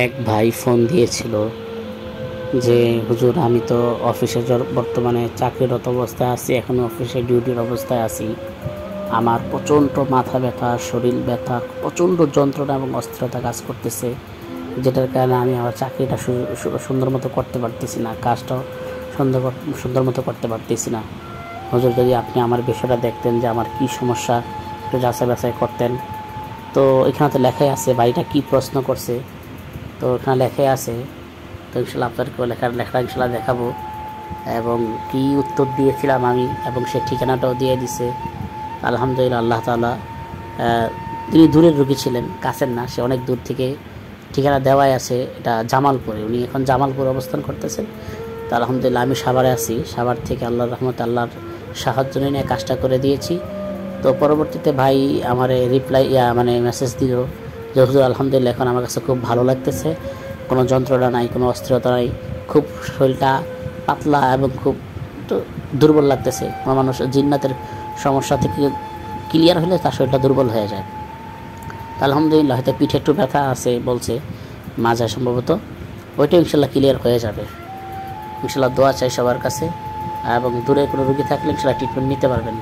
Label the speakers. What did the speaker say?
Speaker 1: এক ভাই ফোন দিয়েছিল যে হুজুর আমি তো অফিসে বর্তমানে চাকরিরত অবস্থায় আছি, এখনও অফিসে ডিউটির অবস্থায় আছি। আমার প্রচণ্ড মাথা ব্যথা, শরীর ব্যথা, প্রচণ্ড যন্ত্রণা এবং অস্থিরতা কাজ করতেছে, যেটার কারণে আমি আমার চাকরিটা সুন্দর মতো করতে পারতেছি না, কাজটাও সুন্দর মতো করতে পারতেছি না। হুজুর যদি আপনি আমার বিষয়টা দেখতেন যে আমার কি সমস্যা, একটু যাচাই বাছাই করতেন। তো এখানে তো লেখাই আছে ভাইটা কি প্রশ্ন করছে, তো এখানে লেখাই আছে। তো ইনশাল্লাহ আপনাদেরকেও লেখাটা ইনশাল্লাহ দেখাবো এবং কি উত্তর দিয়েছিলাম আমি, এবং সে ঠিকানাটাও দিয়ে দিছে। আলহামদুলিল্লাহ, আল্লাহ তাআলা। তিনি দূরের রোগী ছিলেন, কাছের না, সে অনেক দূর থেকে ঠিকানা দেওয়াই আছে। এটা জামালপুরে, উনি এখন জামালপুরে অবস্থান করতেছেন। তো আলহামদুলিল্লাহ আমি সাভারে আছি, সাভার থেকে আল্লাহর রহমতে আল্লাহর সাহায্য নিয়ে কাজটা করে দিয়েছি। তো পরবর্তীতে ভাই আমার রিপ্লাই মেসেজ দিল যে হুজুর আলহামদুলিল্লাহ এখন আমার কাছে খুব ভালো লাগতেছে, কোনো যন্ত্রণা নাই, কোনো অস্থিরতা নাই, খুব শরীরটা পাতলা এবং খুব দুর্বল লাগতেছে। কোনো মানুষ জিন্নাতের সমস্যা থেকে ক্লিয়ার হলে তার শরীরটা দুর্বল হয়ে যায়। আলহামদুলিল্লাহ হয়তো পিঠে একটু ব্যথা আছে বলছে, মাঝে সম্ভবত, ওইটা ইনশাল্লাহ ক্লিয়ার হয়ে যাবে। ইনশাল্লাহ দোয়া চাই সবার কাছে, এবং দূরে কোনো রোগী থাকলে ইনশাল্লাহ ট্রিটমেন্ট নিতে পারবেন।